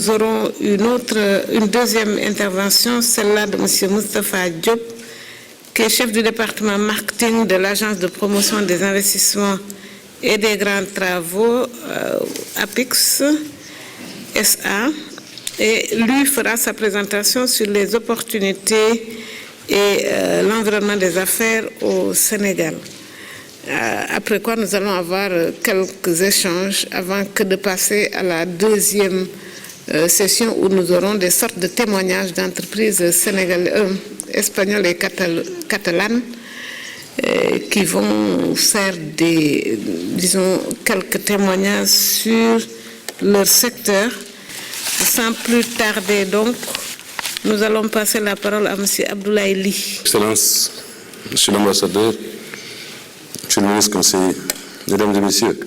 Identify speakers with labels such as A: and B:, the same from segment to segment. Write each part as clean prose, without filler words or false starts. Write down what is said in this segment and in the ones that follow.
A: nous aurons une deuxième intervention, celle-là de M. Moustapha Diop, qui est chef du département marketing de l'Agence de promotion des investissements et des grands travaux, APIX SA, et lui fera sa présentation sur les opportunités et l'environnement des affaires au Sénégal. Après quoi, nous allons avoir quelques échanges avant que de passer à la deuxième session où nous aurons des sortes de témoignages d'entreprises espagnoles et catalanes qui vont faire quelques témoignages sur leur secteur. Sans plus tarder donc, nous allons passer la parole à M. Abdoulaye Ly.
B: Excellence, Monsieur l'ambassadeur, Monsieur le ministre conseiller, Mesdames et Messieurs.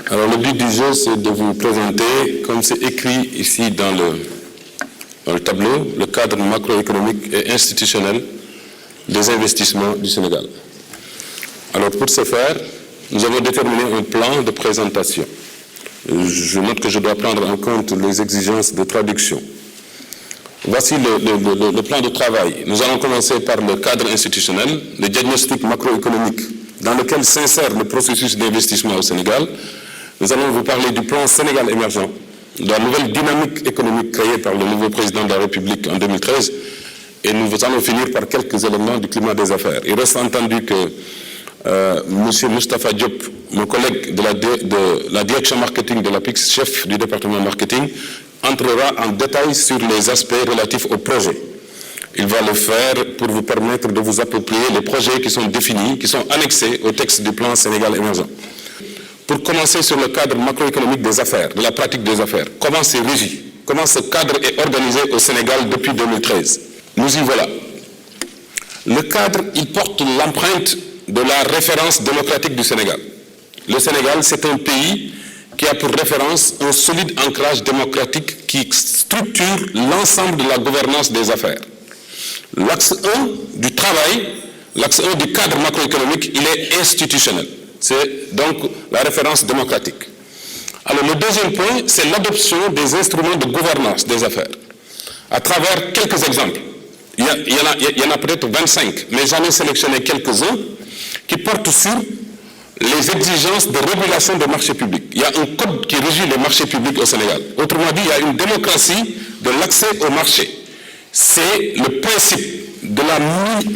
B: Alors le but du jeu, c'est de vous présenter, comme c'est écrit ici dans le tableau, le cadre macroéconomique et institutionnel des investissements du Sénégal. Alors pour ce faire, nous avons déterminé un plan de présentation. Je note que je dois prendre en compte les exigences de traduction. Voici le plan de travail. Nous allons commencer par le cadre institutionnel, le diagnostic macroéconomique dans lequel s'insère le processus d'investissement au Sénégal. Nous allons vous parler du plan Sénégal émergent, de la nouvelle dynamique économique créée par le nouveau président de la République en 2013, et nous allons finir par quelques éléments du climat des affaires. Il reste entendu que M. Moustapha Diop, mon collègue de la direction marketing de l'APIX, chef du département marketing, entrera en détail sur les aspects relatifs au projet. Il va le faire pour vous permettre de vous approprier les projets qui sont définis, qui sont annexés au texte du plan Sénégal émergent. Pour commencer sur le cadre macroéconomique des affaires, de la pratique des affaires, comment c'est régi, comment ce cadre est organisé au Sénégal depuis 2013. Nous y voilà. Le cadre, il porte l'empreinte de la référence démocratique du Sénégal. Le Sénégal, c'est un pays qui a pour référence un solide ancrage démocratique qui structure l'ensemble de la gouvernance des affaires. L'axe 1 du travail, l'axe 1 du cadre macroéconomique, il est institutionnel. C'est donc la référence démocratique. Alors le deuxième point, c'est l'adoption des instruments de gouvernance des affaires. À travers quelques exemples, il y en a peut-être 25, mais j'en ai sélectionné quelques-uns qui portent sur les exigences de régulation des marchés publics. Il y a un code qui régit les marchés publics au Sénégal. Autrement dit, il y a une démocratie de l'accès au marché. C'est le principe de la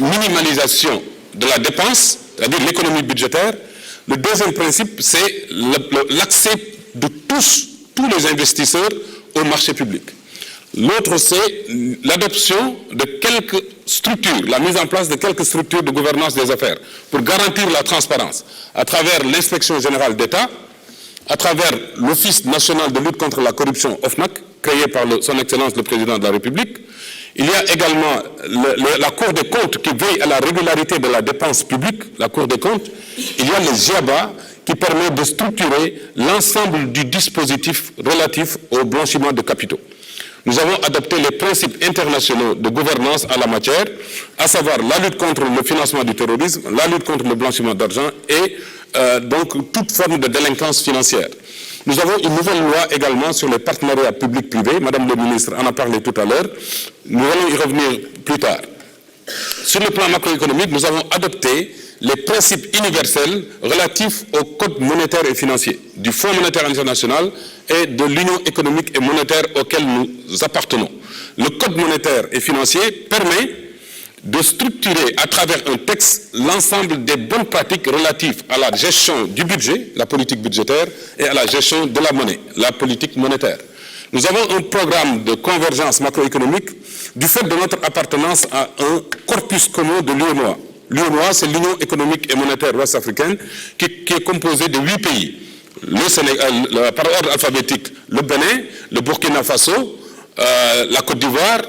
B: minimalisation de la dépense, c'est-à-dire l'économie budgétaire. Le deuxième principe, c'est l'accès de tous les investisseurs au marché public. L'autre, c'est l'adoption de quelques structures, la mise en place de quelques structures de gouvernance des affaires pour garantir la transparence à travers l'inspection générale d'État, à travers l'Office national de lutte contre la corruption, OFNAC, créé par son Excellence le Président de la République. Il y a également la Cour des comptes qui veille à la régularité de la dépense publique, la Cour des comptes. Il y a le GIABA qui permet de structurer l'ensemble du dispositif relatif au blanchiment de capitaux. Nous avons adopté les principes internationaux de gouvernance en la matière, à savoir la lutte contre le financement du terrorisme, la lutte contre le blanchiment d'argent et donc toute forme de délinquance financière. Nous avons une nouvelle loi également sur les partenariats publics-privés. Madame le ministre en a parlé tout à l'heure. Nous allons y revenir plus tard. Sur le plan macroéconomique, nous avons adopté les principes universels relatifs au code monétaire et financier du Fonds monétaire international et de l'Union économique et monétaire auquel nous appartenons. Le code monétaire et financier permet de structurer à travers un texte l'ensemble des bonnes pratiques relatives à la gestion du budget, la politique budgétaire, et à la gestion de la monnaie, la politique monétaire. Nous avons un programme de convergence macroéconomique du fait de notre appartenance à un corpus commun de l'UEMOA. L'UEMOA, c'est l'Union économique et monétaire ouest-africaine qui est composée de 8 pays. Le Sénégal, par ordre alphabétique, le Bénin, le Burkina Faso, la Côte d'Ivoire,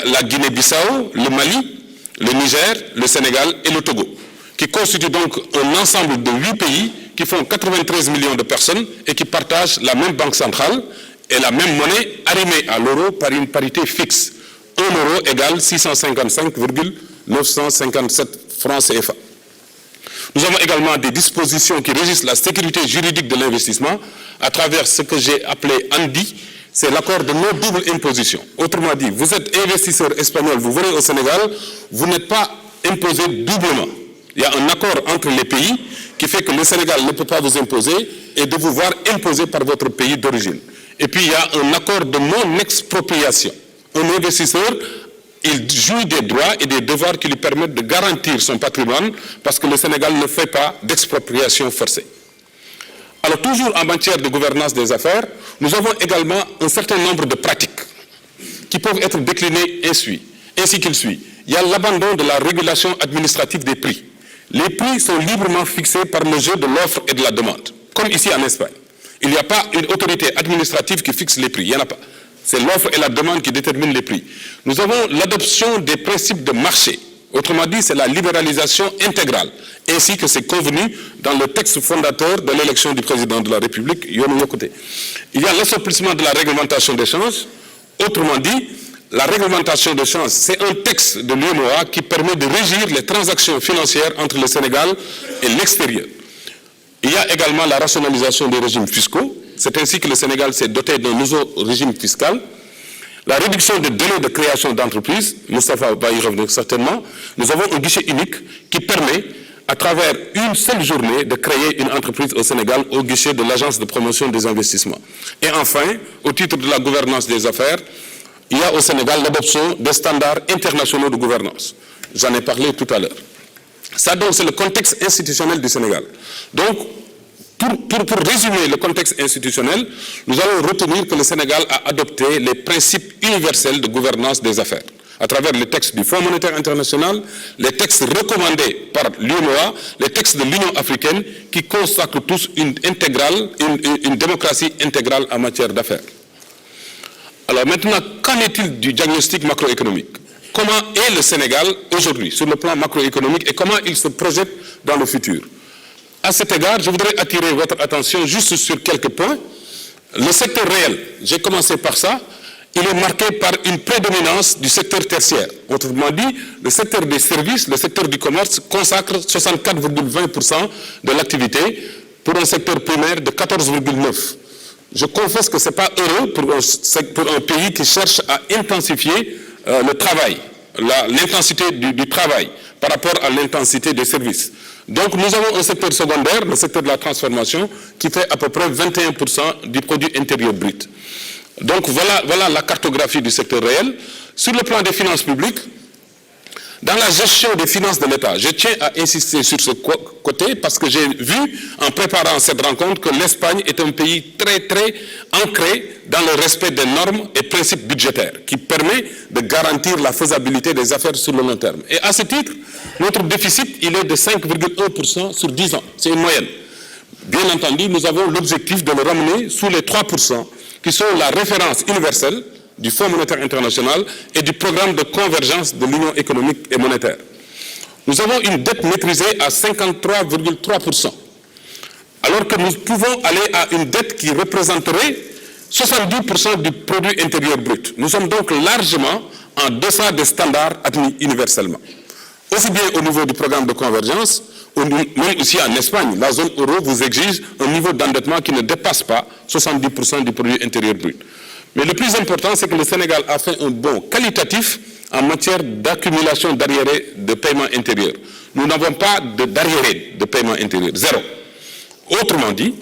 B: la Guinée-Bissau, le Mali, le Niger, le Sénégal et le Togo, qui constituent donc un ensemble de 8 pays qui font 93 millions de personnes et qui partagent la même banque centrale et la même monnaie arrimée à l'euro par une parité fixe. 1 euro égale 655,957 francs CFA. Nous avons également des dispositions qui régissent la sécurité juridique de l'investissement à travers ce que j'ai appelé ANDI, c'est l'accord de non-double imposition. Autrement dit, vous êtes investisseur espagnol, vous venez au Sénégal, vous n'êtes pas imposé doublement. Il y a un accord entre les pays qui fait que le Sénégal ne peut pas vous imposer et de vous voir imposer par votre pays d'origine. Et puis il y a un accord de non-expropriation. Un investisseur, il jouit des droits et des devoirs qui lui permettent de garantir son patrimoine parce que le Sénégal ne fait pas d'expropriation forcée. Alors toujours en matière de gouvernance des affaires, nous avons également un certain nombre de pratiques qui peuvent être déclinées ainsi qu'il suit. Il y a l'abandon de la régulation administrative des prix. Les prix sont librement fixés par le jeu de l'offre et de la demande, comme ici en Espagne. Il n'y a pas une autorité administrative qui fixe les prix, il n'y en a pas. C'est l'offre et la demande qui déterminent les prix. Nous avons l'adoption des principes de marché. Autrement dit, c'est la libéralisation intégrale, ainsi que c'est convenu dans le texte fondateur de l'élection du président de la République, Yonou Yokote. Il y a l'assouplissement de la réglementation des changes. Autrement dit, la réglementation des changes, c'est un texte de l'UEMOA qui permet de régir les transactions financières entre le Sénégal et l'extérieur. Il y a également la rationalisation des régimes fiscaux. C'est ainsi que le Sénégal s'est doté d'un nouveau régime fiscal. La réduction des délais de création d'entreprises, Moustapha va y revenir certainement. Nous avons un guichet unique qui permet, à travers une seule journée, de créer une entreprise au Sénégal au guichet de l'Agence de promotion des investissements. Et enfin, au titre de la gouvernance des affaires, il y a au Sénégal l'adoption des standards internationaux de gouvernance. J'en ai parlé tout à l'heure. Ça, donc, c'est le contexte institutionnel du Sénégal. Donc, pour résumer le contexte institutionnel, nous allons retenir que le Sénégal a adopté les principes universels de gouvernance des affaires, à travers les textes du Fonds monétaire international, les textes recommandés par l'UEMOA, les textes de l'Union africaine, qui consacrent tous une démocratie intégrale en matière d'affaires. Alors maintenant, qu'en est-il du diagnostic macroéconomique? Comment est le Sénégal aujourd'hui sur le plan macroéconomique et comment il se projette dans le futur? À cet égard, je voudrais attirer votre attention juste sur quelques points. Le secteur réel, j'ai commencé par ça, il est marqué par une prédominance du secteur tertiaire. Autrement dit, le secteur des services, le secteur du commerce consacre 64,20% de l'activité pour un secteur primaire de 14,9%. Je confesse que ce n'est pas heureux pour un pays qui cherche à intensifier le travail, l'intensité du travail par rapport à l'intensité des services. Donc nous avons un secteur secondaire, le secteur de la transformation, qui fait à peu près 21% du produit intérieur brut. Donc voilà la cartographie du secteur réel. Sur le plan des finances publiques, dans la gestion des finances de l'État, je tiens à insister sur ce côté parce que j'ai vu en préparant cette rencontre que l'Espagne est un pays très ancré dans le respect des normes et principes budgétaires qui permet de garantir la faisabilité des affaires sur le long terme. Et à ce titre, notre déficit, il est de 5,1% sur 10 ans. C'est une moyenne. Bien entendu, nous avons l'objectif de le ramener sous les 3%, qui sont la référence universelle du Fonds monétaire international et du programme de convergence de l'Union économique et monétaire. Nous avons une dette maîtrisée à 53,3%, alors que nous pouvons aller à une dette qui représenterait 70% du produit intérieur brut. Nous sommes donc largement en deçà des standards admis universellement. Aussi bien au niveau du programme de convergence, même aussi en Espagne, la zone euro vous exige un niveau d'endettement qui ne dépasse pas 70% du produit intérieur brut. Mais le plus important, c'est que le Sénégal a fait un bond qualitatif en matière d'accumulation d'arriérés de paiement intérieur. Nous n'avons pas d'arriérés de paiement intérieur, zéro. Autrement dit,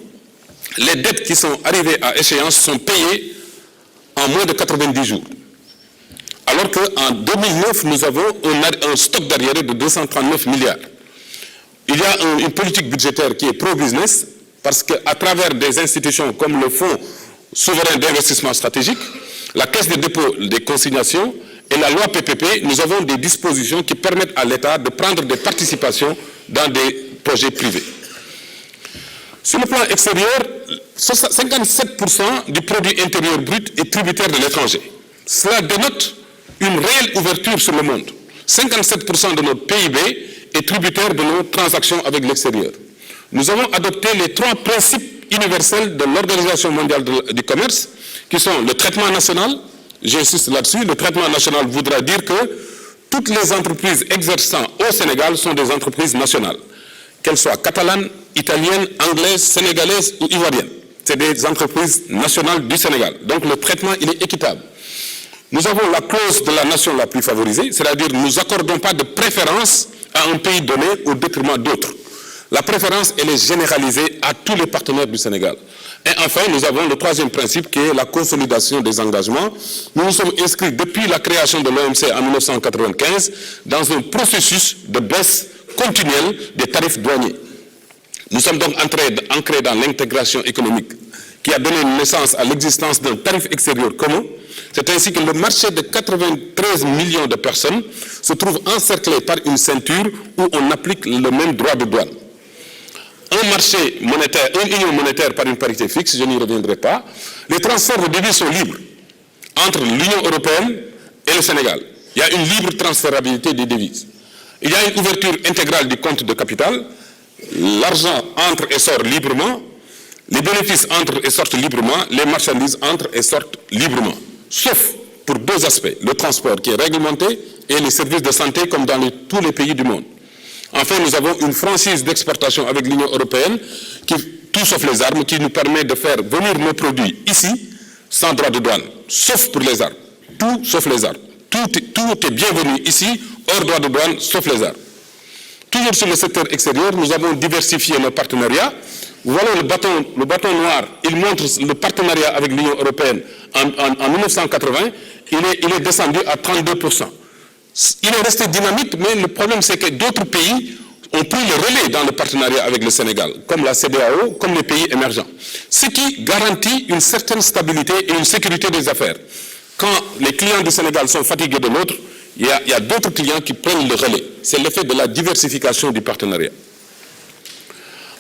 B: les dettes qui sont arrivées à échéance sont payées en moins de 90 jours. Alors qu'en 2009, nous avons un stock d'arriérés de 239 milliards. Il y a une politique budgétaire qui est pro-business, parce qu'à travers des institutions comme le Fonds souverain d'investissement stratégique, la Caisse des dépôts des consignations et la loi PPP, nous avons des dispositions qui permettent à l'État de prendre des participations dans des projets privés. Sur le plan extérieur, 57% du produit intérieur brut est tributaire de l'étranger. Cela dénote une réelle ouverture sur le monde. 57% de notre PIB est tributaire de nos transactions avec l'extérieur. Nous avons adopté les 3 principes universels de l'Organisation mondiale du commerce, qui sont le traitement national, j'insiste là-dessus, le traitement national voudra dire que toutes les entreprises exerçant au Sénégal sont des entreprises nationales, qu'elles soient catalanes, italiennes, anglaises, sénégalaises ou ivoiriennes. c'est des entreprises nationales du Sénégal. Donc le traitement, il est équitable. Nous avons la clause de la nation la plus favorisée, c'est-à-dire nous n'accordons pas de préférence à un pays donné au détriment d'autres. La préférence, elle est généralisée à tous les partenaires du Sénégal. Et enfin, nous avons le troisième principe qui est la consolidation des engagements. Nous nous sommes inscrits depuis la création de l'OMC en 1995 dans un processus de baisse continuelle des tarifs douaniers. Nous sommes donc ancrés dans l'intégration économique qui a donné naissance à l'existence d'un tarif extérieur commun. C'est ainsi que le marché de 93 millions de personnes se trouve encerclé par une ceinture où on applique le même droit de douane. Un marché monétaire, une union monétaire par une parité fixe, je n'y reviendrai pas. Les transferts de devises sont libres entre l'Union européenne et le Sénégal. Il y a une libre transférabilité des devises. Il y a une ouverture intégrale du compte de capital. L'argent entre et sort librement. Les bénéfices entrent et sortent librement. Les marchandises entrent et sortent librement. Sauf pour deux aspects. Le transport qui est réglementé et les services de santé comme dans tous les pays du monde. Enfin, nous avons une franchise d'exportation avec l'Union européenne, tout sauf les armes, qui nous permet de faire venir nos produits ici, sans droit de douane, sauf pour les armes. Tout sauf les armes. Tout est bienvenu ici, hors droit de douane, sauf les armes. Toujours sur le secteur extérieur, nous avons diversifié nos partenariats. Voilà le bâton noir, il montre le partenariat avec l'Union européenne en 1980, il est descendu à 32%. Il est resté dynamique, mais le problème c'est que d'autres pays ont pris le relais dans le partenariat avec le Sénégal, comme la CEDEAO, comme les pays émergents. Ce qui garantit une certaine stabilité et une sécurité des affaires. Quand les clients du Sénégal sont fatigués de l'autre, il y a d'autres clients qui prennent le relais. C'est l'effet de la diversification du partenariat.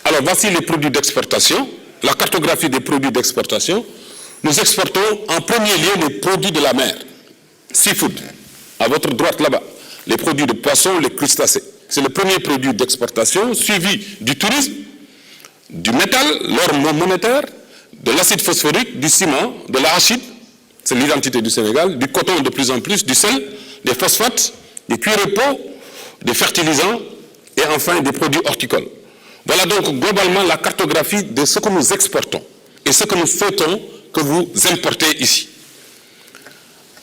B: Alors voici les produits d'exportation, la cartographie des produits d'exportation. Nous exportons en premier lieu les produits de la mer, seafood. À votre droite là-bas, les produits de poisson, les crustacés. C'est le premier produit d'exportation, suivi du tourisme, du métal, l'or monétaire, de l'acide phosphorique, du ciment, de l'arachide, c'est l'identité du Sénégal, du coton de plus en plus, du sel, des phosphates, des cuirs de peau, des fertilisants et enfin des produits horticoles. Voilà donc globalement la cartographie de ce que nous exportons et ce que nous souhaitons que vous importez ici.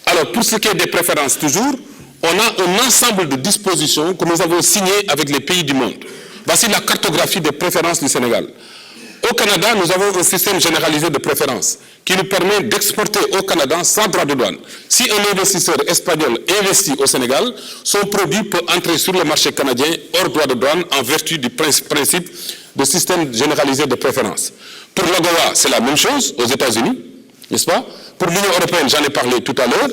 B: Alors, pour ce qui est des préférences toujours, on a un ensemble de dispositions que nous avons signées avec les pays du monde. Voici la cartographie des préférences du Sénégal. Au Canada, nous avons un système généralisé de préférences qui nous permet d'exporter au Canada sans droit de douane. Si un investisseur espagnol investit au Sénégal, son produit peut entrer sur le marché canadien hors droit de douane en vertu du principe de système généralisé de préférences. Pour l'AGOA, c'est la même chose aux États-Unis, n'est-ce pas? Pour l'Union européenne, j'en ai parlé tout à l'heure.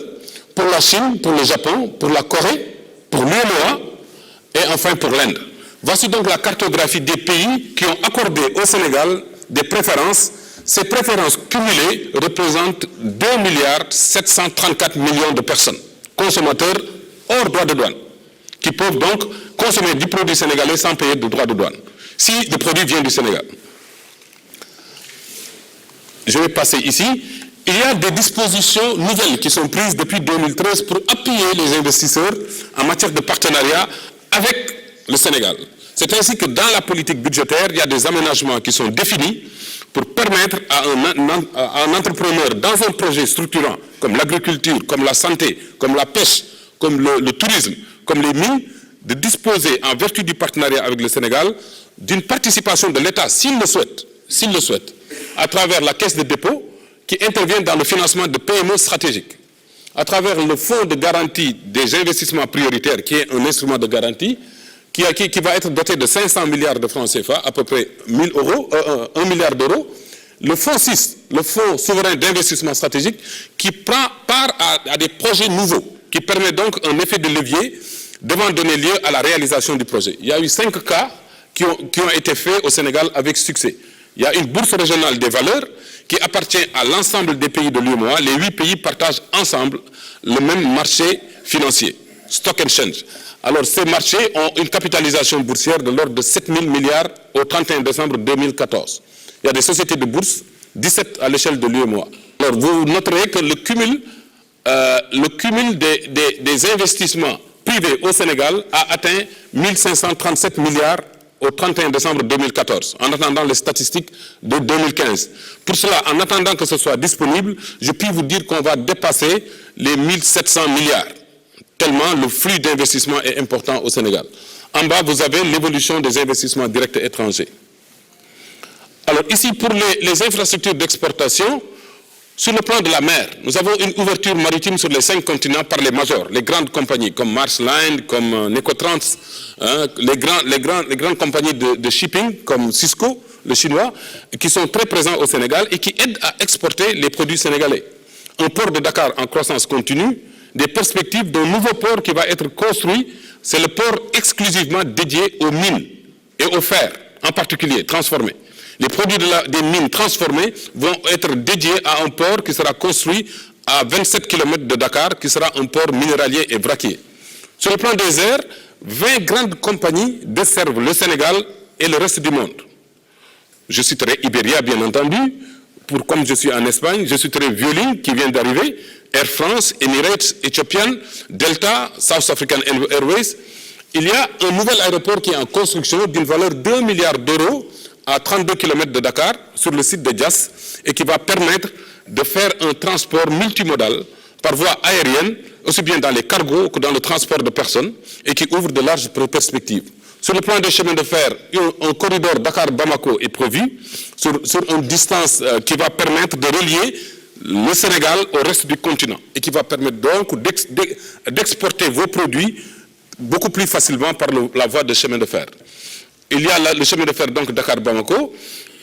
B: Pour la Chine, pour le Japon, pour la Corée, pour l'UMOA et enfin pour l'Inde. Voici donc la cartographie des pays qui ont accordé au Sénégal des préférences. Ces préférences cumulées représentent 2,734 milliards de personnes, consommateurs hors droit de douane, qui peuvent donc consommer du produit sénégalais sans payer de droit de douane, si le produit vient du Sénégal. Je vais passer ici. Il y a des dispositions nouvelles qui sont prises depuis 2013 pour appuyer les investisseurs en matière de partenariat avec le Sénégal. C'est ainsi que dans la politique budgétaire, il y a des aménagements qui sont définis pour permettre à un entrepreneur dans un projet structurant, comme l'agriculture, comme la santé, comme la pêche, comme le tourisme, comme les mines, de disposer en vertu du partenariat avec le Sénégal d'une participation de l'État, s'il le souhaite, à travers la caisse de dépôt, qui intervient dans le financement de PME stratégiques, à travers le fonds de garantie des investissements prioritaires, qui est un instrument de garantie, qui va être doté de 500 milliards de francs CFA, à peu près 1 milliard d'euros, le fonds 6, le fonds souverain d'investissement stratégique, qui prend part à des projets nouveaux, qui permet donc un effet de levier devant donner lieu à la réalisation du projet. Il y a eu 5 cas qui ont été faits au Sénégal avec succès. Il y a une bourse régionale des valeurs qui appartient à l'ensemble des pays de l'UEMOA. Les 8 pays partagent ensemble le même marché financier, stock exchange. Alors ces marchés ont une capitalisation boursière de l'ordre de 7 000 milliards au 31 décembre 2014. Il y a des sociétés de bourse, 17 à l'échelle de l'UEMOA. Alors vous noterez que le cumul des investissements privés au Sénégal a atteint 1 537 milliards au 31 décembre 2014, en attendant les statistiques de 2015. Pour cela, en attendant que ce soit disponible, je puis vous dire qu'on va dépasser les 1700 milliards, tellement le flux d'investissement est important au Sénégal. En bas, vous avez l'évolution des investissements directs étrangers. Alors ici, pour les infrastructures d'exportation, sur le plan de la mer, nous avons une ouverture maritime sur les 5 continents par les majors, les grandes compagnies comme Maersk, comme Necotrans, les grandes compagnies de shipping comme Cisco, le chinois, qui sont très présents au Sénégal et qui aident à exporter les produits sénégalais. Un port de Dakar en croissance continue, des perspectives d'un nouveau port qui va être construit, c'est le port exclusivement dédié aux mines et au fer, en particulier, transformés. Les produits des mines transformées vont être dédiés à un port qui sera construit à 27 km de Dakar, qui sera un port minéralier et vraquier. Sur le plan des airs, 20 grandes compagnies desservent le Sénégal et le reste du monde. Je citerai Iberia, bien entendu, comme je suis en Espagne, je citerai Vueling, qui vient d'arriver, Air France, Emirates, Ethiopian, Delta, South African Airways. Il y a un nouvel aéroport qui est en construction d'une valeur de 2 milliards d'euros, à 32 km de Dakar, sur le site de Diass, et qui va permettre de faire un transport multimodal par voie aérienne, aussi bien dans les cargos que dans le transport de personnes, et qui ouvre de larges perspectives. Sur le plan des chemins de fer, un corridor Dakar-Bamako est prévu, sur une distance qui va permettre de relier le Sénégal au reste du continent, et qui va permettre donc d'exporter vos produits beaucoup plus facilement par la voie de chemin de fer. Il y a le chemin de fer donc Dakar-Bamako.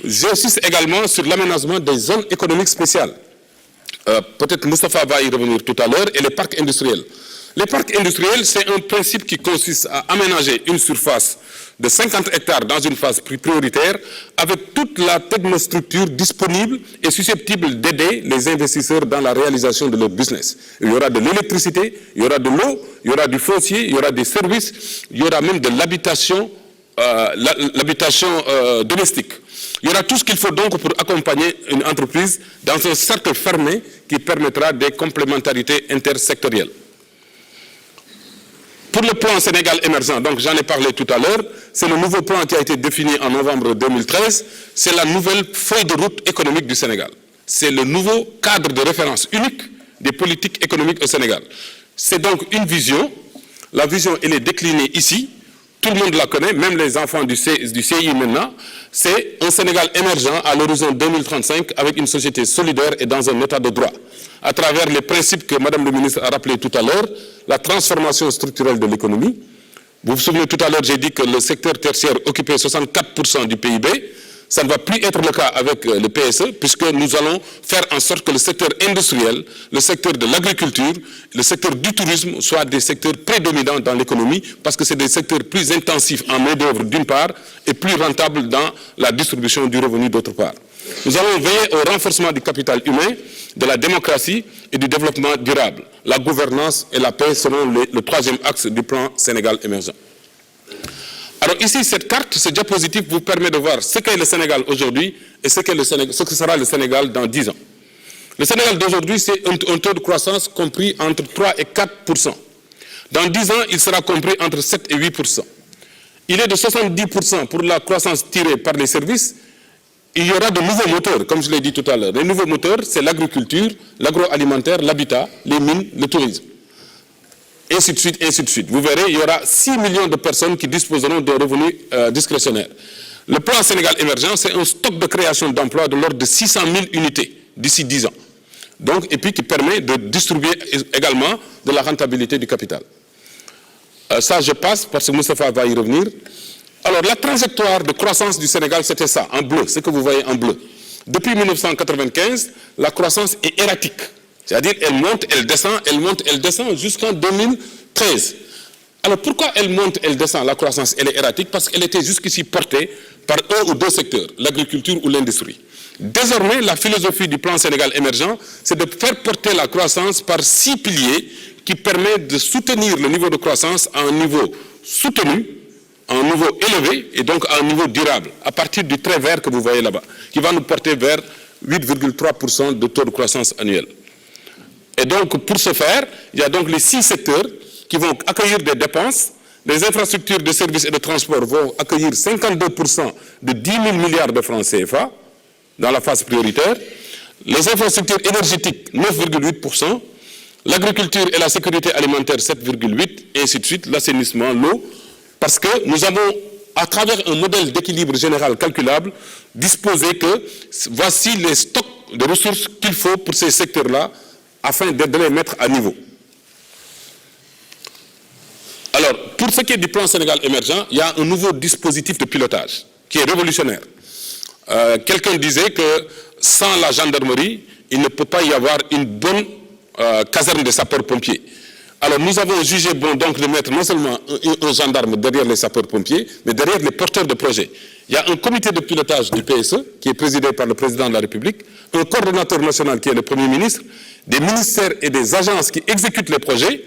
B: J'insiste également sur l'aménagement des zones économiques spéciales. Peut-être Moustapha va y revenir tout à l'heure, et les parcs industriels. Les parcs industriels, c'est un principe qui consiste à aménager une surface de 50 hectares dans une phase prioritaire avec toute la technostructure disponible et susceptible d'aider les investisseurs dans la réalisation de leur business. Il y aura de l'électricité, il y aura de l'eau, il y aura du foncier, il y aura des services, il y aura même de l'habitation domestique. Il y aura tout ce qu'il faut donc pour accompagner une entreprise dans un cercle fermé qui permettra des complémentarités intersectorielles. Pour le plan Sénégal émergent, donc j'en ai parlé tout à l'heure, c'est le nouveau plan qui a été défini en novembre 2013, c'est la nouvelle feuille de route économique du Sénégal. C'est le nouveau cadre de référence unique des politiques économiques au Sénégal. C'est donc une vision, la vision elle est déclinée ici, tout le monde la connaît, même les enfants du CI maintenant, c'est un Sénégal émergent à l'horizon 2035 avec une société solidaire et dans un état de droit. À travers les principes que Madame le ministre a rappelés tout à l'heure, la transformation structurelle de l'économie. Vous vous souvenez tout à l'heure, j'ai dit que le secteur tertiaire occupait 64% du PIB. Ça ne va plus être le cas avec le PSE, puisque nous allons faire en sorte que le secteur industriel, le secteur de l'agriculture, le secteur du tourisme soient des secteurs prédominants dans l'économie, parce que c'est des secteurs plus intensifs en main-d'œuvre d'une part, et plus rentables dans la distribution du revenu d'autre part. Nous allons veiller au renforcement du capital humain, de la démocratie et du développement durable. La gouvernance et la paix seront le troisième axe du plan Sénégal émergent. Alors ici, cette carte, ce diapositive vous permet de voir ce qu'est le Sénégal aujourd'hui et ce que sera le Sénégal dans 10 ans. Le Sénégal d'aujourd'hui, c'est un taux de croissance compris entre 3 et 4%. Dans 10 ans, il sera compris entre 7 et 8%. Il est de 70% pour la croissance tirée par les services. Il y aura de nouveaux moteurs, comme je l'ai dit tout à l'heure. Les nouveaux moteurs, c'est l'agriculture, l'agroalimentaire, l'habitat, les mines, le tourisme. Ainsi de suite, ainsi de suite. Vous verrez, il y aura 6 millions de personnes qui disposeront de revenus discrétionnaires. Le plan Sénégal émergent, c'est un stock de création d'emplois de l'ordre de 600 000 unités d'ici 10 ans. Donc, et puis qui permet de distribuer également de la rentabilité du capital. Ça, je passe parce que Moustapha va y revenir. Alors, la trajectoire de croissance du Sénégal, c'était ça, en bleu, ce que vous voyez en bleu. Depuis 1995, la croissance est erratique. C'est-à-dire, elle monte, elle descend jusqu'en 2013. Alors, pourquoi elle monte, elle descend, la croissance, elle est erratique? Parce qu'elle était jusqu'ici portée par un ou deux secteurs, l'agriculture ou l'industrie. Désormais, la philosophie du plan Sénégal émergent, c'est de faire porter la croissance par 6 piliers qui permettent de soutenir le niveau de croissance à un niveau soutenu, à un niveau élevé et donc à un niveau durable, à partir du trait vert que vous voyez là-bas, qui va nous porter vers 8,3% de taux de croissance annuel. Et donc, pour ce faire, il y a donc les 6 secteurs qui vont accueillir des dépenses Les infrastructures de services et de transport vont accueillir 52% de 10 000 milliards de francs CFA dans la phase prioritaire. Les infrastructures énergétiques, 9,8%. L'agriculture et la sécurité alimentaire, 7,8%, et ainsi de suite. L'assainissement, l'eau. Parce que nous avons, à travers un modèle d'équilibre général calculable, disposé que voici les stocks de ressources qu'il faut pour ces secteurs-là afin de les mettre à niveau. Alors, pour ce qui est du plan Sénégal émergent, il y a un nouveau dispositif de pilotage qui est révolutionnaire. Quelqu'un disait que sans la gendarmerie, il ne peut pas y avoir une bonne caserne de sapeurs-pompiers. Alors nous avons jugé bon donc de mettre non seulement un gendarme derrière les sapeurs-pompiers, mais derrière les porteurs de projets. Il y a un comité de pilotage du PSE qui est présidé par le président de la République, un coordonnateur national qui est le Premier ministre, des ministères et des agences qui exécutent les projets.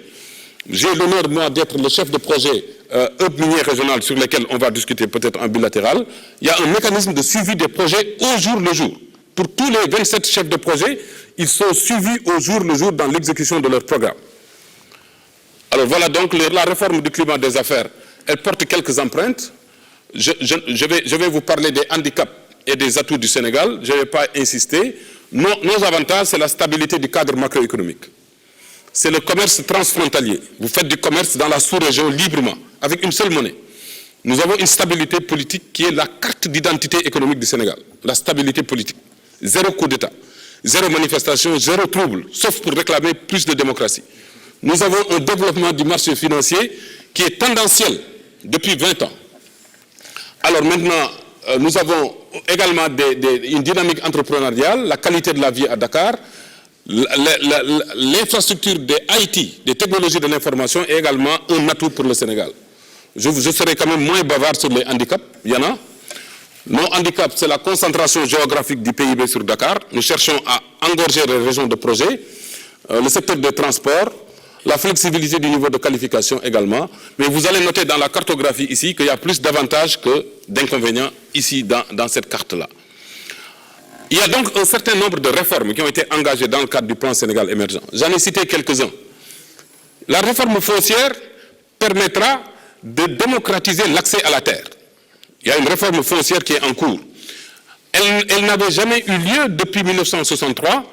B: J'ai l'honneur, moi, d'être le chef de projet hub minier régional sur lesquels on va discuter peut-être en bilatéral. Il y a un mécanisme de suivi des projets au jour le jour. Pour tous les 27 chefs de projet, ils sont suivis au jour le jour dans l'exécution de leur programme. Alors voilà donc la réforme du climat des affaires. Elle porte quelques empreintes. Je vais vous parler des handicaps et des atouts du Sénégal. Je ne vais pas insister. Nos avantages, c'est la stabilité du cadre macroéconomique. C'est le commerce transfrontalier. Vous faites du commerce dans la sous-région librement, avec une seule monnaie. Nous avons une stabilité politique qui est la carte d'identité économique du Sénégal. La stabilité politique. Zéro coup d'État, zéro manifestation, zéro trouble, sauf pour réclamer plus de démocratie. Nous avons un développement du marché financier qui est tendanciel depuis 20 ans. Alors maintenant, nous avons également une dynamique entrepreneuriale, la qualité de la vie à Dakar, l'infrastructure des IT, des technologies de l'information, est également un atout pour le Sénégal. Je serai quand même moins bavard sur les handicaps, il y en a. Nos handicaps, c'est la concentration géographique du PIB sur Dakar. Nous cherchons à engorger les régions de projet, le secteur des transports, la flexibilité du niveau de qualification également. Mais vous allez noter dans la cartographie ici qu'il y a plus d'avantages que d'inconvénients ici dans cette carte-là. Il y a donc un certain nombre de réformes qui ont été engagées dans le cadre du plan Sénégal émergent. J'en ai cité quelques-uns. La réforme foncière permettra de démocratiser l'accès à la terre. Il y a une réforme foncière qui est en cours. Elle n'avait jamais eu lieu depuis 1963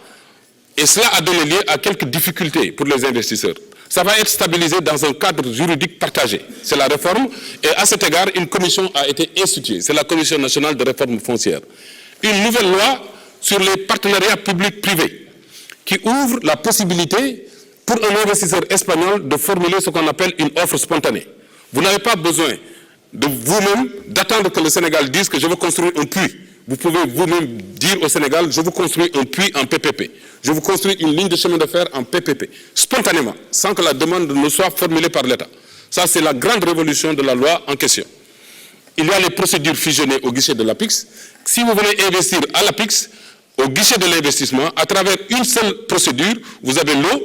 B: et cela a donné lieu à quelques difficultés pour les investisseurs. Ça va être stabilisé dans un cadre juridique partagé. C'est la réforme et à cet égard, une commission a été instituée. C'est la Commission nationale de réforme foncière. Une nouvelle loi sur les partenariats publics-privés qui ouvre la possibilité pour un investisseur espagnol de formuler ce qu'on appelle une offre spontanée. Vous n'avez pas besoin de vous-même d'attendre que le Sénégal dise que je veux construire un puits. Vous pouvez vous-même dire au Sénégal, je veux construire un puits en PPP. Je veux construire une ligne de chemin de fer en PPP. Spontanément, sans que la demande ne soit formulée par l'État. Ça, c'est la grande révolution de la loi en question. Il y a les procédures fusionnées au guichet de l'APIX. Si vous venez investir à l'APIX, au guichet de l'investissement, à travers une seule procédure, vous avez l'eau,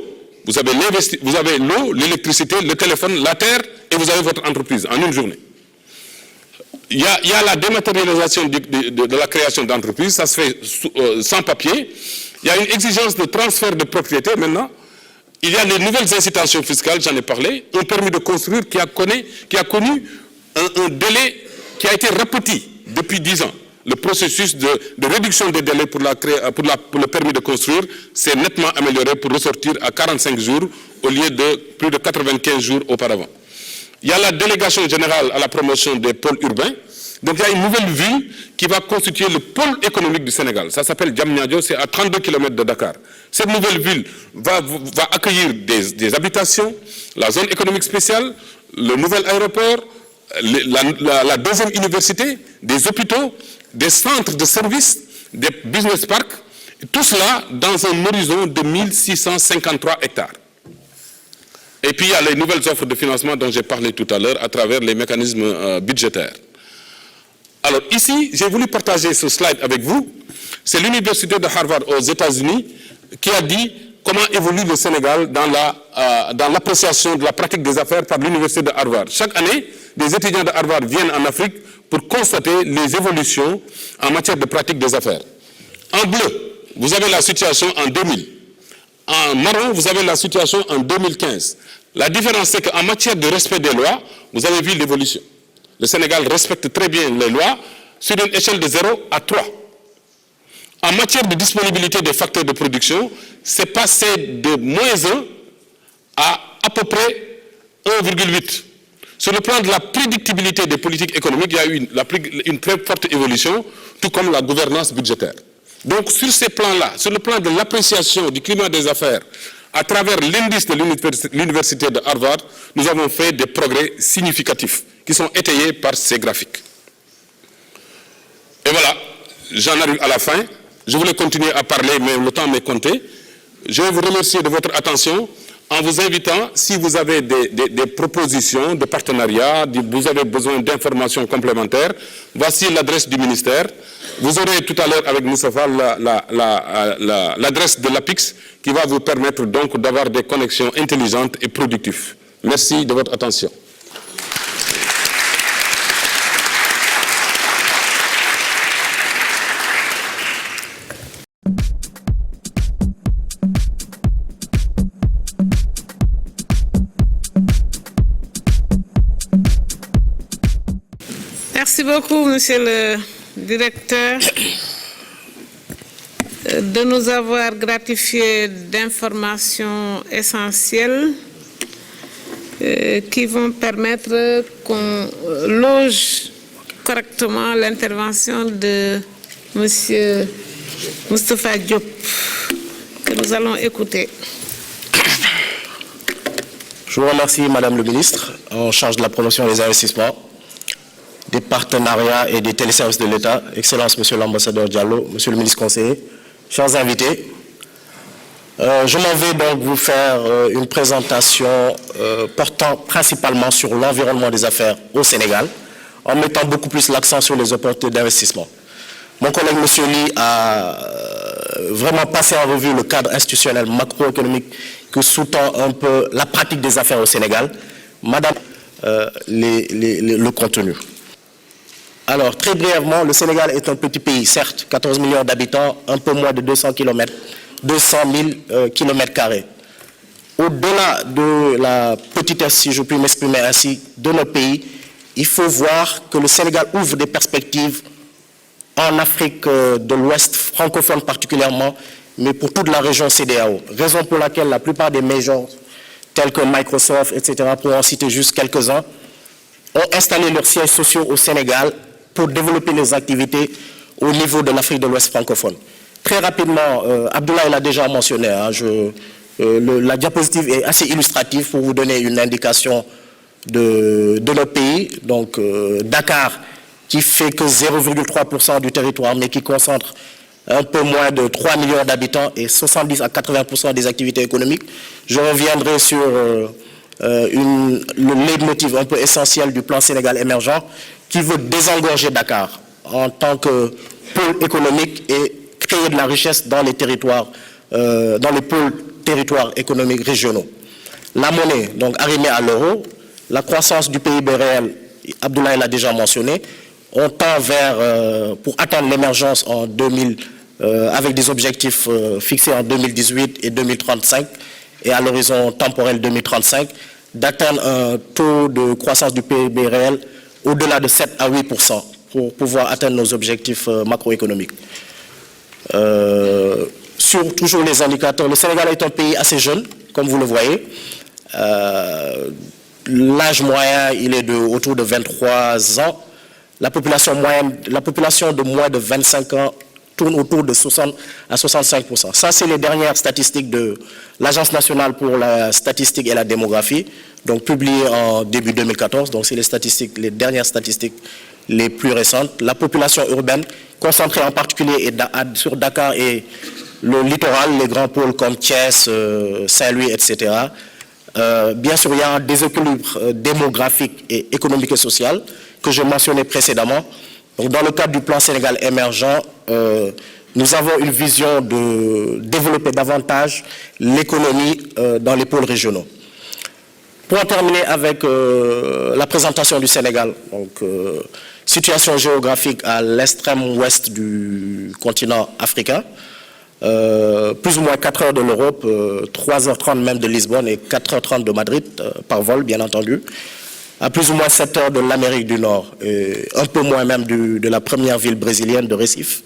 B: l'électricité, le téléphone, la terre, et vous avez votre entreprise en une journée. Il y a la dématérialisation de la création d'entreprises, ça se fait sans papier. Il y a une exigence de transfert de propriété maintenant. Il y a les nouvelles incitations fiscales, j'en ai parlé, un permis de construire qui a connu un délai qui a été répété depuis 10 ans. Le processus de réduction des délais pour le permis de construire s'est nettement amélioré pour ressortir à 45 jours au lieu de plus de 95 jours auparavant. Il y a la délégation générale à la promotion des pôles urbains. Donc il y a une nouvelle ville qui va constituer le pôle économique du Sénégal. Ça s'appelle Diamniadio, c'est à 32 km de Dakar. Cette nouvelle ville va accueillir des habitations, la zone économique spéciale, le nouvel aéroport, la deuxième université, des hôpitaux, des centres de services, des business parks, tout cela dans un horizon de 1653 hectares. Et puis il y a les nouvelles offres de financement dont j'ai parlé tout à l'heure à travers les mécanismes budgétaires. Alors ici, j'ai voulu partager ce slide avec vous. C'est l'université de Harvard aux États-Unis qui a dit comment évolue le Sénégal dans l'appréciation de la pratique des affaires par l'université de Harvard. Chaque année, des étudiants de Harvard viennent en Afrique pour constater les évolutions en matière de pratique des affaires. En bleu, vous avez la situation en 2000. En marron, vous avez la situation en 2015. La différence, c'est qu'en matière de respect des lois, vous avez vu l'évolution. Le Sénégal respecte très bien les lois sur une échelle de 0 à 3. En matière de disponibilité des facteurs de production, c'est passé de moins 1 à peu près 1,8. Sur le plan de la prédictibilité des politiques économiques, il y a eu une très forte évolution, tout comme la gouvernance budgétaire. Donc sur ces plans-là, sur le plan de l'appréciation du climat des affaires, à travers l'indice de l'université de Harvard, nous avons fait des progrès significatifs qui sont étayés par ces graphiques. Et voilà, j'en arrive à la fin. Je voulais continuer à parler, mais le temps m'est compté. Je vais vous remercier de votre attention en vous invitant, si vous avez des propositions de partenariat, vous avez besoin d'informations complémentaires, voici l'adresse du ministère. Vous aurez tout à l'heure avec Moustapha l'adresse de l'APIX qui va vous permettre donc d'avoir des connexions intelligentes et productives. Merci de votre attention.
A: Merci beaucoup, Monsieur le Directeur, de nous avoir gratifié d'informations essentielles qui vont permettre qu'on loge correctement l'intervention de Monsieur Moustapha Diop, que nous allons écouter.
C: Je vous remercie, Madame le Ministre, en charge de la promotion des investissements, des partenariats et des téléservices de l'État. Excellence, Monsieur l'ambassadeur Diallo, Monsieur le ministre conseiller, chers invités. Je m'en vais donc vous faire une présentation portant principalement sur l'environnement des affaires au Sénégal, en mettant beaucoup plus l'accent sur les opportunités d'investissement. Mon collègue M. Ly a vraiment passé en revue le cadre institutionnel macroéconomique que sous-tend un peu la pratique des affaires au Sénégal. Madame, le contenu. Alors, très brièvement, le Sénégal est un petit pays, certes, 14 millions d'habitants, un peu moins de 200 000 km². Au-delà de la petitesse, si je puis m'exprimer ainsi, de notre pays, il faut voir que le Sénégal ouvre des perspectives en Afrique de l'Ouest, francophone particulièrement, mais pour toute la région CEDEAO. Raison pour laquelle la plupart des majors, tels que Microsoft, etc., pour en citer juste quelques-uns, ont installé leurs sièges sociaux au Sénégal pour développer leurs activités au niveau de l'Afrique de l'Ouest francophone. Très rapidement, Abdoulaye l'a déjà mentionné, hein, la diapositive est assez illustrative pour vous donner une indication de notre pays. Donc, Dakar, qui fait que 0,3% du territoire, mais qui concentre un peu moins de 3 millions d'habitants et 70 à 80% des activités économiques. Je reviendrai sur le leitmotiv un peu essentiel du plan Sénégal émergent qui veut désengorger Dakar en tant que pôle économique et créer de la richesse dans les territoires, dans les pôles territoires économiques régionaux. La monnaie, donc arrimée à l'euro, la croissance du PIB réel, Abdoulaye l'a déjà mentionné, on tend vers, pour atteindre l'émergence en 2000, avec des objectifs fixés en 2018 et 2035, et à l'horizon temporel 2035, d'atteindre un taux de croissance du PIB réel au-delà de 7 à 8% pour pouvoir atteindre nos objectifs macroéconomiques. Sur toujours les indicateurs, le Sénégal est un pays assez jeune, comme vous le voyez. L'âge moyen, il est autour de 23 ans. La population de moins de 25 ans tourne autour de 60 à 65%. Ça, c'est les dernières statistiques de l'Agence nationale pour la statistique et la démographie, donc publiées en début 2014. Donc, c'est les dernières statistiques les plus récentes. La population urbaine, concentrée en particulier sur Dakar et le littoral, les grands pôles comme Thiès, Saint-Louis, etc. Bien sûr, il y a un déséquilibre démographique et économique et social que je mentionnais précédemment. Donc, dans le cadre du plan Sénégal émergent, nous avons une vision de développer davantage l'économie dans les pôles régionaux. Pour en terminer avec la présentation du Sénégal, donc, situation géographique à l'extrême ouest du continent africain, plus ou moins 4 heures de l'Europe, 3h30 même de Lisbonne et 4h30 de Madrid, par vol bien entendu, à plus ou moins 7 heures de l'Amérique du Nord, et un peu moins même de la première ville brésilienne de Recife,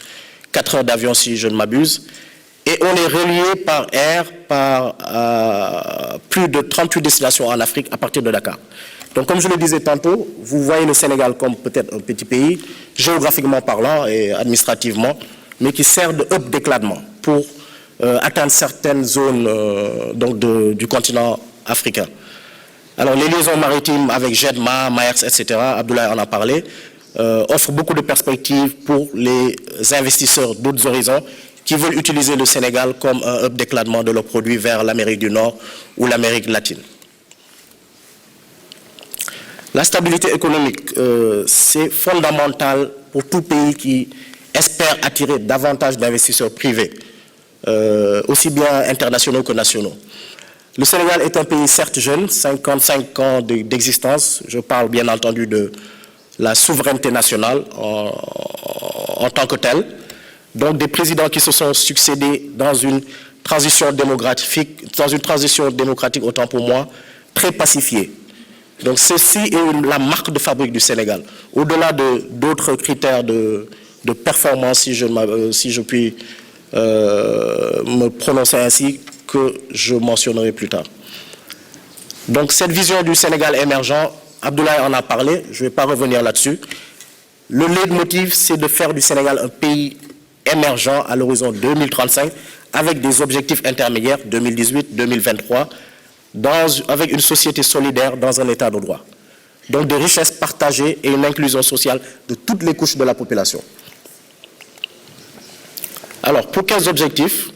C: 4 heures d'avion si je ne m'abuse, et on est relié par air par plus de 38 destinations en Afrique à partir de Dakar. Donc comme je le disais tantôt, vous voyez le Sénégal comme peut-être un petit pays, géographiquement parlant et administrativement, mais qui sert de hub d'éclatement pour atteindre certaines zones du continent africain. Alors les liaisons maritimes avec Jedma, Maersk, etc., Abdoulaye en a parlé, offrent beaucoup de perspectives pour les investisseurs d'autres horizons qui veulent utiliser le Sénégal comme un hub d'éclatement de leurs produits vers l'Amérique du Nord ou l'Amérique latine. La stabilité économique, c'est fondamental pour tout pays qui espère attirer davantage d'investisseurs privés, aussi bien internationaux que nationaux. Le Sénégal est un pays certes jeune, 55 ans d'existence, je parle bien entendu de la souveraineté nationale en tant que telle, donc des présidents qui se sont succédés dans une transition démocratique autant pour moi, très pacifiée. Donc ceci est la marque de fabrique du Sénégal. Au-delà d'autres critères de performance, si je puis me prononcer ainsi, que je mentionnerai plus tard. Donc cette vision du Sénégal émergent, Abdoulaye en a parlé, je ne vais pas revenir là-dessus. Le leitmotiv, c'est de faire du Sénégal un pays émergent à l'horizon 2035, avec des objectifs intermédiaires 2018-2023, avec une société solidaire dans un état de droit. Donc des richesses partagées et une inclusion sociale de toutes les couches de la population. Alors, pour quels objectifs?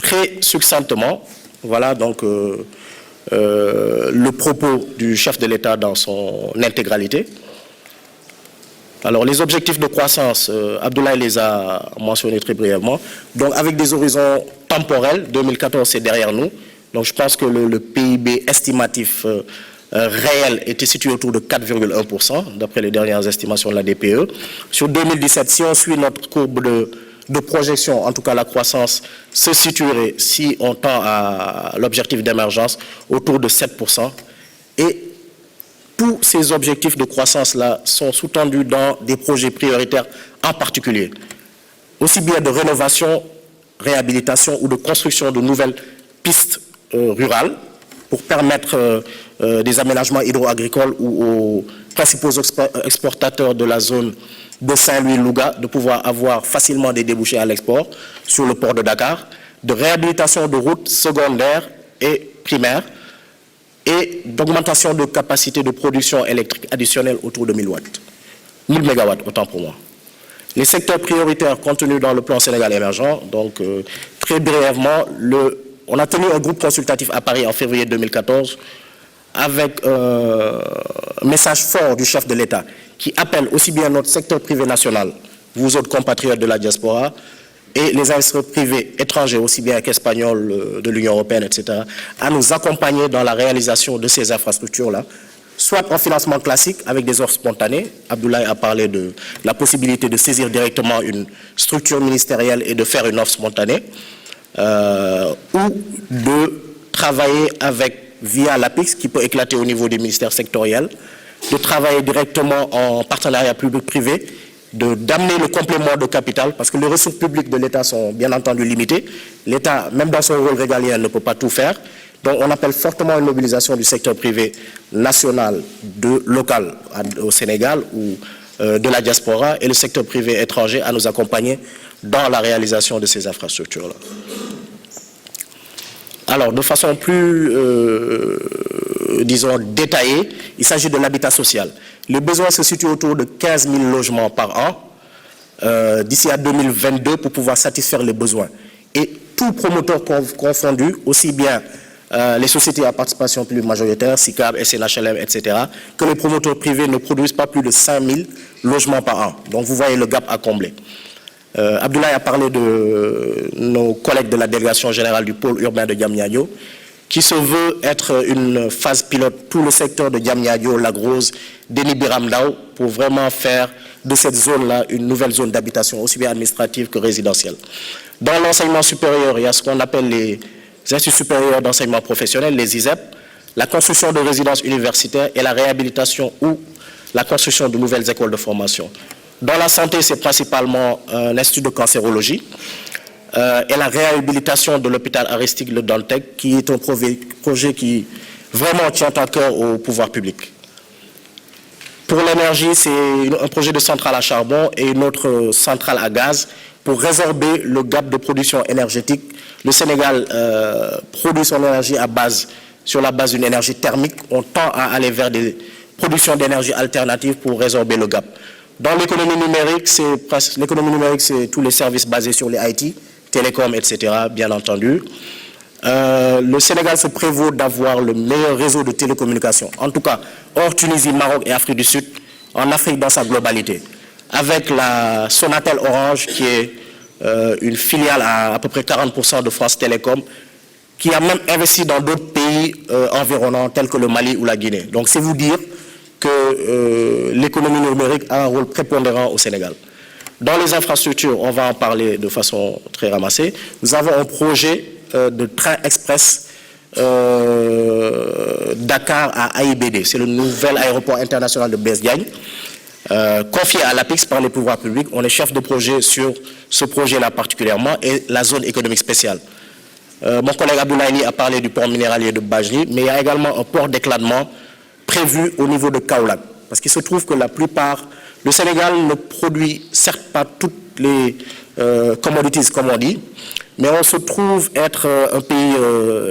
C: Très succinctement, voilà donc le propos du chef de l'État dans son intégralité. Alors, les objectifs de croissance, Abdoulaye les a mentionnés très brièvement. Donc, avec des horizons temporels, 2014 c'est derrière nous. Donc, je pense que le PIB estimatif réel était situé autour de 4,1%, d'après les dernières estimations de la DPE. Sur 2017, si on suit notre courbe de projection, en tout cas la croissance se situerait, si on tend à l'objectif d'émergence, autour de 7%. Et tous ces objectifs de croissance-là sont sous-tendus dans des projets prioritaires en particulier, aussi bien de rénovation, réhabilitation ou de construction de nouvelles pistes rurales pour permettre des aménagements hydro-agricoles ou aux principaux exportateurs de la zone de Saint-Louis-Louga de pouvoir avoir facilement des débouchés à l'export sur le port de Dakar, de réhabilitation de routes secondaires et primaires et d'augmentation de capacité de production électrique additionnelle autour de 1000 watts. 1000 mégawatts, autant pour moi. Les secteurs prioritaires contenus dans le plan Sénégal émergent, donc très brièvement, on a tenu un groupe consultatif à Paris en février 2014 avec un message fort du chef de l'État qui appelle aussi bien notre secteur privé national, vous autres compatriotes de la diaspora, et les investisseurs privés étrangers, aussi bien qu'espagnols de l'Union européenne, etc., à nous accompagner dans la réalisation de ces infrastructures-là, soit en financement classique avec des offres spontanées. Abdoulaye a parlé de la possibilité de saisir directement une structure ministérielle et de faire une offre spontanée, ou de travailler via l'APIX, qui peut éclater au niveau des ministères sectoriels, de travailler directement en partenariat public-privé, d'amener le complément de capital, parce que les ressources publiques de l'État sont bien entendu limitées. L'État, même dans son rôle régalien, ne peut pas tout faire. Donc on appelle fortement une mobilisation du secteur privé national, local au Sénégal ou de la diaspora, et le secteur privé étranger à nous accompagner dans la réalisation de ces infrastructures-là. Alors, de façon plus, disons, détaillée, il s'agit de l'habitat social. Le besoin se situe autour de 15 000 logements par an d'ici à 2022 pour pouvoir satisfaire les besoins. Et tout promoteur confondu, aussi bien les sociétés à participation publique majoritaire, SICAP, SNHLM, etc., que les promoteurs privés ne produisent pas plus de 5 000 logements par an. Donc, vous voyez le gap à combler. Abdoulaye a parlé de nos collègues de la délégation générale du pôle urbain de Diamniadio, qui se veut être une phase pilote, tout le secteur de Diamniadio, Lac Rose, Déni Biram Ndao, pour vraiment faire de cette zone-là une nouvelle zone d'habitation, aussi bien administrative que résidentielle. Dans l'enseignement supérieur, il y a ce qu'on appelle les instituts supérieurs d'enseignement professionnel, les ISEP, la construction de résidences universitaires et la réhabilitation ou la construction de nouvelles écoles de formation. Dans la santé, c'est principalement un institut de cancérologie et la réhabilitation de l'hôpital Aristide Le Dantec, qui est un projet qui vraiment tient à cœur au pouvoir public. Pour l'énergie, c'est un projet de centrale à charbon et une autre centrale à gaz pour résorber le gap de production énergétique. Le Sénégal produit son énergie sur la base d'une énergie thermique. On tend à aller vers des productions d'énergie alternatives pour résorber le gap. Dans l'économie numérique, c'est tous les services basés sur les IT, télécom, etc., bien entendu. Le Sénégal se prévaut d'avoir le meilleur réseau de télécommunications, en tout cas hors Tunisie, Maroc et Afrique du Sud, en Afrique dans sa globalité, avec la Sonatel Orange, qui est une filiale à peu près 40% de France Télécom, qui a même investi dans d'autres pays environnants, tels que le Mali ou la Guinée. Donc c'est vous dire que l'économie numérique a un rôle prépondérant au Sénégal. Dans les infrastructures, on va en parler de façon très ramassée. Nous avons un projet de train express Dakar à AIBD. C'est le nouvel aéroport international de Blaise Diagne, confié à l'APIX par les pouvoirs publics. On est chef de projet sur ce projet-là particulièrement et la zone économique spéciale. Mon collègue Abdoulaye a parlé du port minéralier de Bajri, mais il y a également un port d'écladement prévu au niveau de Kaolack. Parce qu'il se trouve que le Sénégal ne produit certes pas toutes les commodities, comme on dit, mais on se trouve être un pays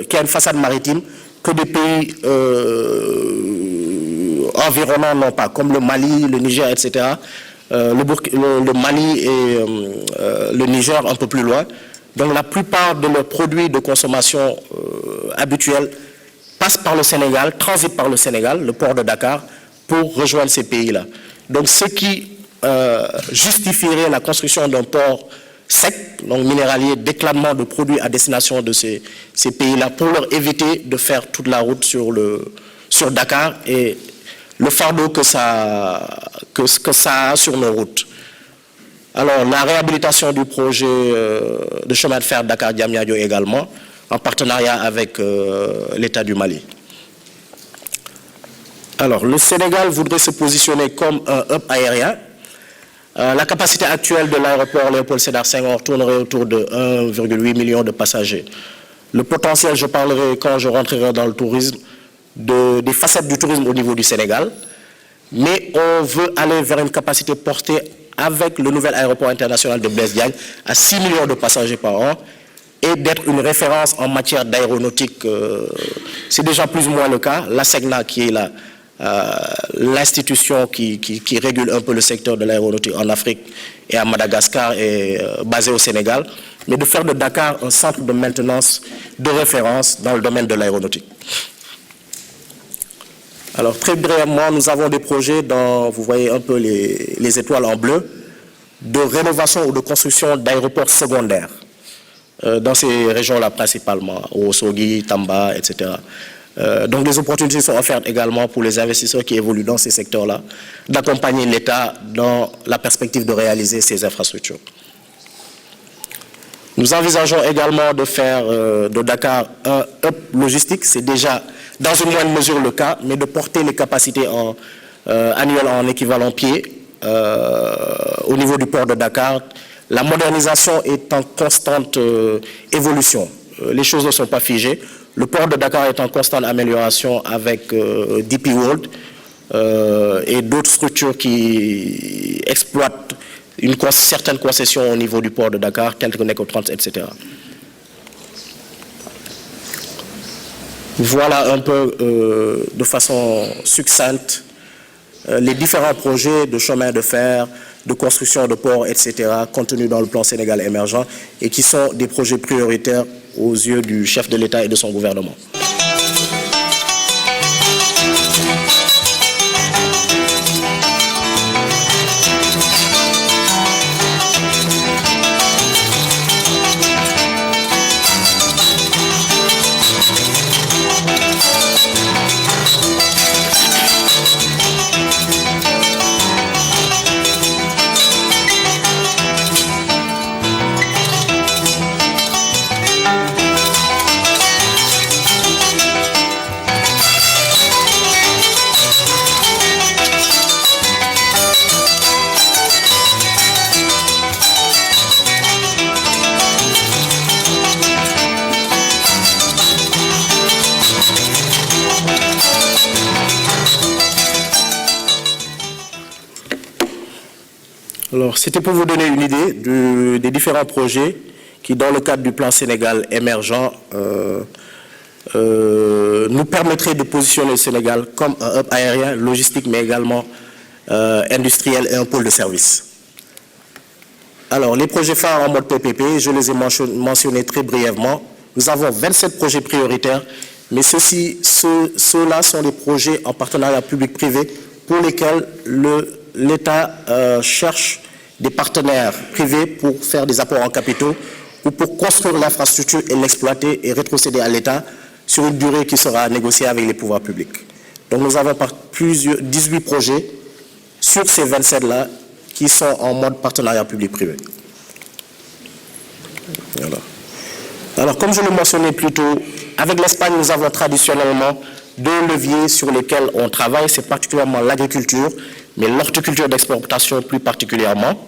C: qui a une façade maritime que des pays environnants n'ont pas, comme le Mali, le Niger, etc. Le Mali et le Niger un peu plus loin. Donc la plupart de leurs produits de consommation habituels passent par le Sénégal, transitent par le Sénégal, le port de Dakar, pour rejoindre ces pays-là. Donc ce qui justifierait la construction d'un port sec, donc minéralier, d'écladement de produits à destination de ces pays-là, pour leur éviter de faire toute la route sur Dakar et le fardeau que ça a sur nos routes. Alors, la réhabilitation du projet de chemin de fer Dakar-Diamniadio également, en partenariat avec l'État du Mali. Alors, le Sénégal voudrait se positionner comme un hub aérien. La capacité actuelle de l'aéroport Léopold Sédar Senghor tournerait autour de 1,8 million de passagers. Le potentiel, je parlerai quand je rentrerai dans le tourisme, des facettes du tourisme au niveau du Sénégal. Mais on veut aller vers une capacité portée avec le nouvel aéroport international de Blaise Diagne à 6 millions de passagers par an et d'être une référence en matière d'aéronautique. C'est déjà plus ou moins le cas. La SEGNA, qui est l'institution qui régule un peu le secteur de l'aéronautique en Afrique et à Madagascar, est basée au Sénégal, mais de faire de Dakar un centre de maintenance de référence dans le domaine de l'aéronautique. Alors, très brièvement, nous avons des projets dans, vous voyez un peu les étoiles en bleu, de rénovation ou de construction d'aéroports secondaires, dans ces régions-là principalement, au Sogui, Tamba, etc. Donc, des opportunités sont offertes également pour les investisseurs qui évoluent dans ces secteurs-là, d'accompagner l'État dans la perspective de réaliser ces infrastructures. Nous envisageons également de faire de Dakar un hub logistique, c'est déjà dans une moindre mesure le cas, mais de porter les capacités annuelles en équivalent pied au niveau du port de Dakar. La modernisation est en constante évolution. Les choses ne sont pas figées. Le port de Dakar est en constante amélioration avec DP World et d'autres structures qui exploitent une certaine concession au niveau du port de Dakar, telles que Necotrans, etc. Voilà un peu de façon succincte les différents projets de chemin de fer, de construction de ports, etc., contenus dans le plan Sénégal émergent et qui sont des projets prioritaires aux yeux du chef de l'État et de son gouvernement. Alors, c'était pour vous donner une idée des différents projets qui, dans le cadre du plan Sénégal émergent, nous permettraient de positionner le Sénégal comme un hub aérien, logistique, mais également industriel et un pôle de service. Alors, les projets phares en mode PPP, je les ai mentionnés très brièvement. Nous avons 27 projets prioritaires, mais ceux-là sont les projets en partenariat public-privé pour lesquels l'État cherche des partenaires privés pour faire des apports en capitaux ou pour construire l'infrastructure et l'exploiter et rétrocéder à l'État sur une durée qui sera négociée avec les pouvoirs publics. Donc nous avons 18 projets sur ces 27-là qui sont en mode partenariat public-privé. Voilà. Alors, comme je le mentionnais plus tôt, avec l'Espagne, nous avons traditionnellement deux leviers sur lesquels on travaille, c'est particulièrement l'agriculture, mais l'horticulture d'exportation plus particulièrement,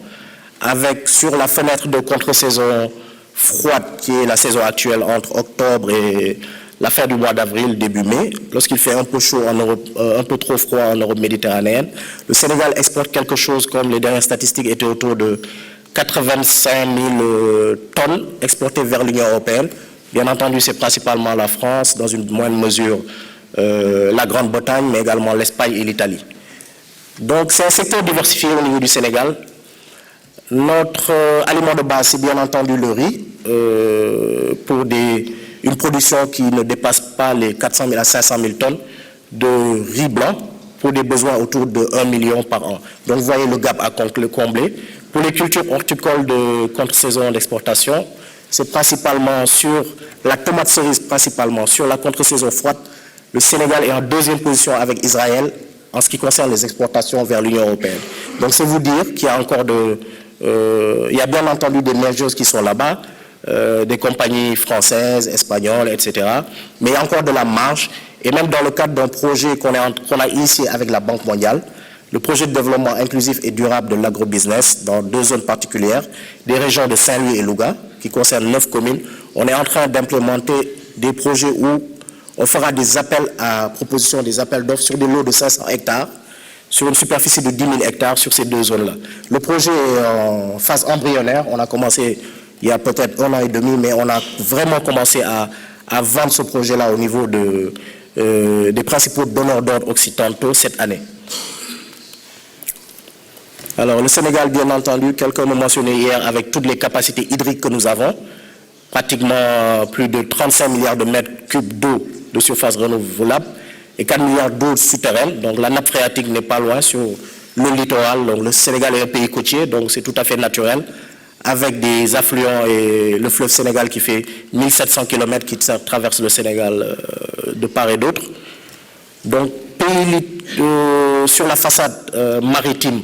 C: avec sur la fenêtre de contre-saison froide, qui est la saison actuelle entre octobre et la fin du mois d'avril, début mai, lorsqu'il fait un peu chaud en Europe, un peu trop froid en Europe méditerranéenne. Le Sénégal exporte quelque chose comme les dernières statistiques étaient autour de 85 000 tonnes exportées vers l'Union européenne. Bien entendu, c'est principalement la France, dans une moindre mesure la Grande-Bretagne, mais également l'Espagne et l'Italie. Donc c'est un secteur diversifié au niveau du Sénégal. Notre aliment de base, c'est bien entendu le riz, pour une production qui ne dépasse pas les 400 000 à 500 000 tonnes de riz blanc pour des besoins autour de 1 million par an. Donc vous voyez le gap à combler. Pour les cultures horticoles de contre-saison d'exportation, c'est principalement sur la tomate cerise, principalement sur la contre-saison froide. Le Sénégal est en deuxième position avec Israël en ce qui concerne les exportations vers l'Union européenne. Donc c'est vous dire qu'il y a encore il y a bien entendu des mergeuses qui sont là-bas, des compagnies françaises, espagnoles, etc. Mais il y a encore de la marge. Et même dans le cadre d'un projet qu'on a initié avec la Banque mondiale, le projet de développement inclusif et durable de l'agrobusiness dans deux zones particulières, des régions de Saint-Louis et Louga, qui concernent 9 communes, on est en train d'implémenter des projets où on fera des appels à proposition, des appels d'offres sur des lots de 500 hectares, sur une superficie de 10 000 hectares sur ces deux zones-là. Le projet est en phase embryonnaire. On a commencé il y a peut-être 1 an et demi, mais on a vraiment commencé à vendre ce projet-là au niveau des principaux donneurs d'ordre occidentaux cette année. Alors, le Sénégal, bien entendu, quelqu'un m'a mentionné hier, avec toutes les capacités hydriques que nous avons, pratiquement plus de 35 milliards de mètres cubes d'eau de surface renouvelable et 4 milliards d'eau souterraine. Donc, la nappe phréatique n'est pas loin sur le littoral. Donc, le Sénégal est un pays côtier, donc c'est tout à fait naturel, avec des affluents et le fleuve Sénégal qui fait 1700 km qui traverse le Sénégal de part et d'autre. Donc, pays sur la façade maritime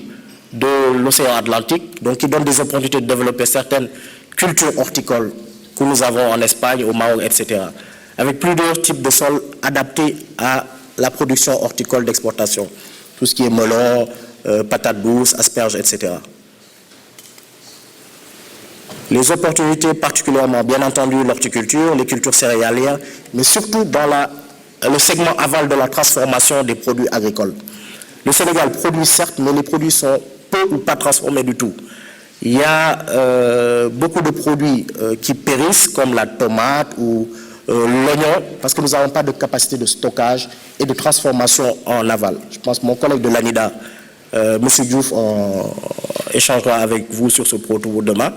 C: de l'océan Atlantique, donc qui donne des opportunités de développer certaines cultures horticoles que nous avons en Espagne, au Maroc, etc. Avec plusieurs types de sols adaptés à la production horticole d'exportation. Tout ce qui est melon, patates douces, asperges, etc. Les opportunités particulièrement, bien entendu, l'horticulture, les cultures céréalières, mais surtout dans le segment aval de la transformation des produits agricoles. Le Sénégal produit certes, mais les produits sont peu ou pas transformés du tout. Il y a beaucoup de produits qui périssent, comme la tomate ou l'oignon, parce que nous n'avons pas de capacité de stockage et de transformation en aval. Je pense que mon collègue de l'ANIDA, M. Diouf, échangera avec vous sur ce prototype demain.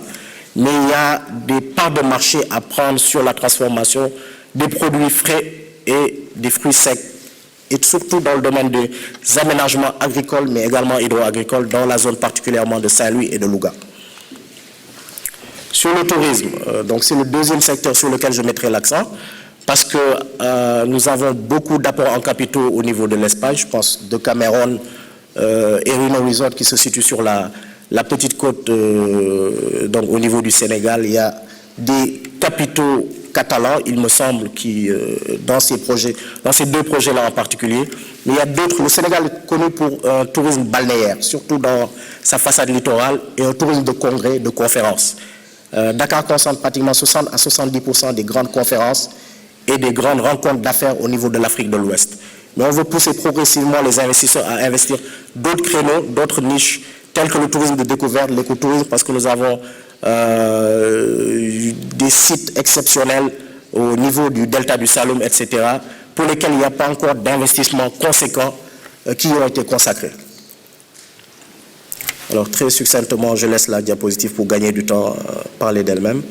C: Mais il y a des parts de marché à prendre sur la transformation des produits frais et des fruits secs, et surtout dans le domaine des aménagements agricoles, mais également hydro-agricoles, dans la zone particulièrement de Saint-Louis et de Louga. Sur le tourisme, donc c'est le deuxième secteur sur lequel je mettrai l'accent, parce que nous avons beaucoup d'apports en capitaux au niveau de l'Espagne, je pense de Cameroun et Rino Resort qui se situe sur la petite côte, donc au niveau du Sénégal. Il y a des capitaux catalans, il me semble, qui, dans ces deux projets-là en particulier. Mais il y a d'autres. Le Sénégal est connu pour un tourisme balnéaire, surtout dans sa façade littorale, et un tourisme de congrès, de conférences. Dakar concentre pratiquement 60 à 70% des grandes conférences et des grandes rencontres d'affaires au niveau de l'Afrique de l'Ouest. Mais on veut pousser progressivement les investisseurs à investir d'autres créneaux, d'autres niches, tels que le tourisme de découverte, l'écotourisme, parce que nous avons des sites exceptionnels au niveau du delta du Saloum, etc., pour lesquels il n'y a pas encore d'investissements conséquents qui ont été consacrés. Alors très succinctement, je laisse la diapositive pour gagner du temps parler d'elle-même.